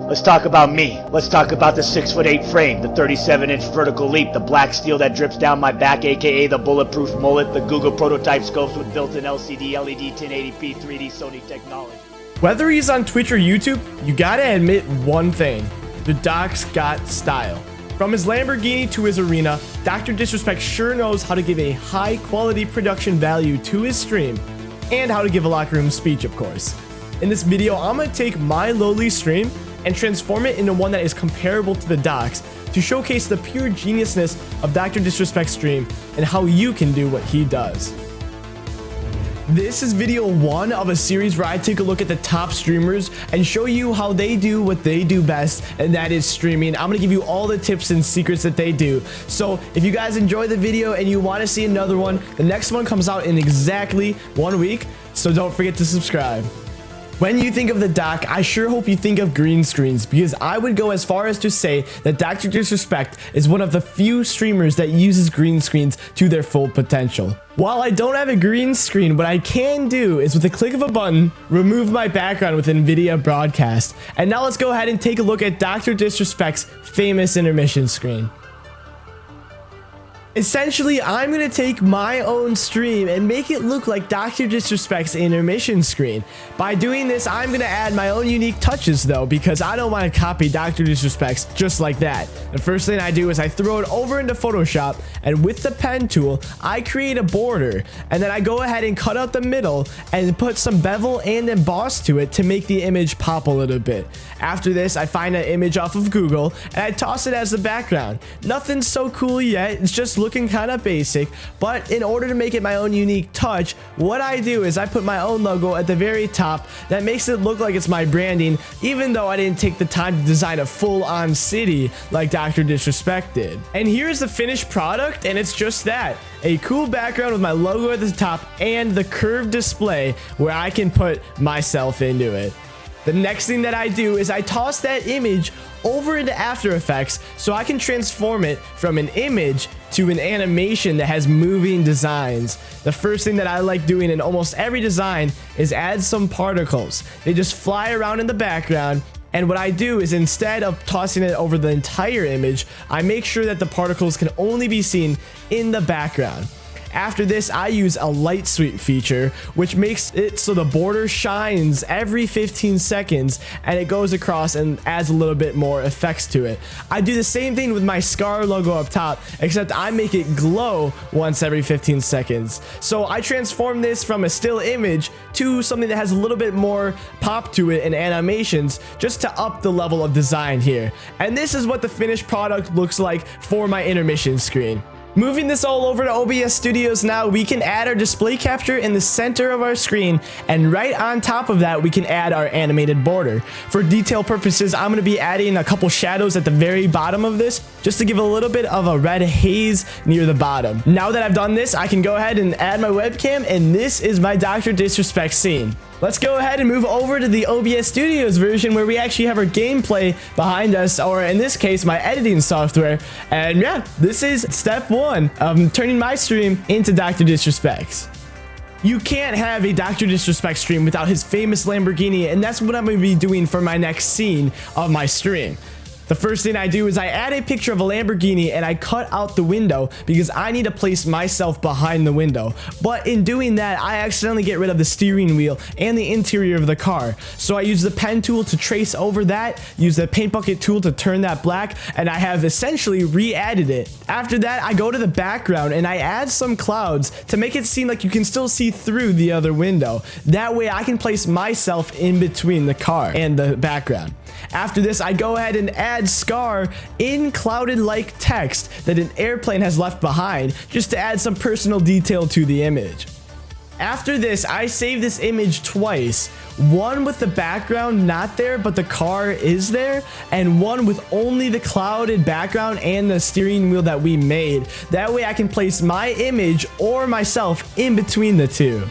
Let's talk about me. Let's talk about the 6'8" frame, the 37-inch vertical leap, the black steel that drips down my back, aka the bulletproof mullet, the Google prototype scopes with built-in LCD, LED, 1080p, 3D Sony technology. Whether he's on Twitch or YouTube, you gotta admit one thing. The Doc's got style. From his Lamborghini to his arena, DrDisRespect sure knows how to give a high-quality production value to his stream, and how to give a locker room speech, of course. In this video, I'm gonna take my lowly stream and transform it into one that is comparable to the Doc's to showcase the pure geniusness of DrDisRespect's stream and how you can do what he does. This is video 1 of a series where I take a look at the top streamers and show you how they do what they do best, and that is streaming. I'm gonna give you all the tips and secrets that they do. So if you guys enjoy the video and you want to see another one, the next one comes out in exactly 1 week, so don't forget to subscribe. When you think of the Doc, I sure hope you think of green screens, because I would go as far as to say that DrDisRespect is one of the few streamers that uses green screens to their full potential. While I don't have a green screen, what I can do is with a click of a button, remove my background with NVIDIA Broadcast. And now let's go ahead and take a look at DrDisRespect's famous intermission screen. Essentially, I'm going to take my own stream and make it look like DrDisRespect's intermission screen. By doing this, I'm going to add my own unique touches though, because I don't want to copy DrDisRespect's just like that. The first thing I do is I throw it over into Photoshop, and with the pen tool, I create a border, and then I go ahead and cut out the middle and put some bevel and emboss to it to make the image pop a little bit. After this, I find an image off of Google and I toss it as the background. Nothing so cool yet, it's just looking kind of basic, but in order to make it my own unique touch, what I do is I put my own logo at the very top that makes it look like it's my branding, even though I didn't take the time to design a full-on city like DrDisRespect did. And here's the finished product, and it's just that. A cool background with my logo at the top and the curved display where I can put myself into it. The next thing that I do is I toss that image over into After Effects so I can transform it from an image to an animation that has moving designs. The first thing that I like doing in almost every design is add some particles. They just fly around in the background, and what I do is instead of tossing it over the entire image, I make sure that the particles can only be seen in the background. After this, I use a light sweep feature, which makes it so the border shines every 15 seconds and it goes across and adds a little bit more effects to it. I do the same thing with my Scar logo up top, except I make it glow once every 15 seconds. So I transform this from a still image to something that has a little bit more pop to it and animations, just to up the level of design here. And this is what the finished product looks like for my intermission screen. Moving this all over to OBS Studios now, we can add our display capture in the center of our screen, and right on top of that, we can add our animated border. For detail purposes, I'm going to be adding a couple shadows at the very bottom of this, just to give a little bit of a red haze near the bottom. Now that I've done this, I can go ahead and add my webcam, and this is my DrDisRespect scene. Let's go ahead and move over to the OBS Studios version where we actually have our gameplay behind us, or in this case, my editing software. And yeah, this is step 1 of turning my stream into DrDisRespect's. You can't have a DrDisRespect stream without his famous Lamborghini, and that's what I'm going to be doing for my next scene of my stream. The first thing I do is I add a picture of a Lamborghini and I cut out the window because I need to place myself behind the window. But in doing that, I accidentally get rid of the steering wheel and the interior of the car. So I use the pen tool to trace over that, use the paint bucket tool to turn that black, and I have essentially re-added it. After that, I go to the background and I add some clouds to make it seem like you can still see through the other window. That way I can place myself in between the car and the background. After this, I go ahead and add Scar in clouded like text that an airplane has left behind, just to add some personal detail to the image. After this, I save this image twice. One with the background not there, but the car is there, and one with only the clouded background and the steering wheel that we made. That way I can place my image or myself in between the two.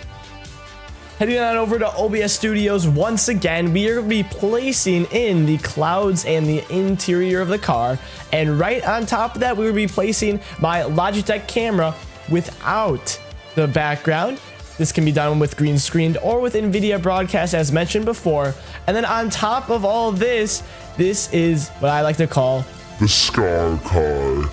Heading on over to OBS Studios once again, we are going to be placing in the clouds and the interior of the car, and right on top of that, we will be placing my Logitech camera without the background. This can be done with green screened or with NVIDIA Broadcast as mentioned before. And then on top of all of this, this is what I like to call the Scar Car.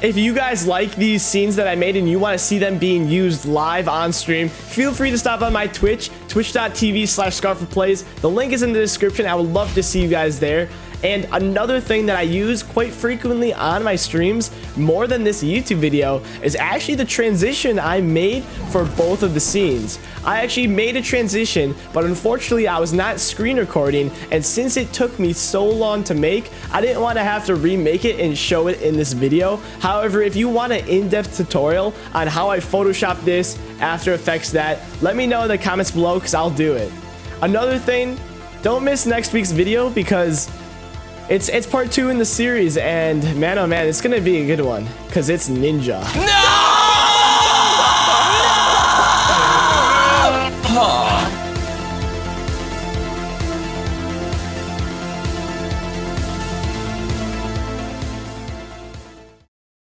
If you guys like these scenes that I made and you want to see them being used live on stream, feel free to stop on my Twitch, twitch.tv/ScarForPlays. The link is in the description. I would love to see you guys there. And another thing that I use quite frequently on my streams, more than this YouTube video, is actually the transition I made for both of the scenes. I actually made a transition, but unfortunately I was not screen recording, and since it took me so long to make, I didn't want to have to remake it and show it in this video. However, if you want an in-depth tutorial on how I Photoshop this, After Effects that, let me know in the comments below because I'll do it. Another thing, don't miss next week's video because it's part 2 in the series, and man oh man, it's gonna be a good one because it's ninja. No!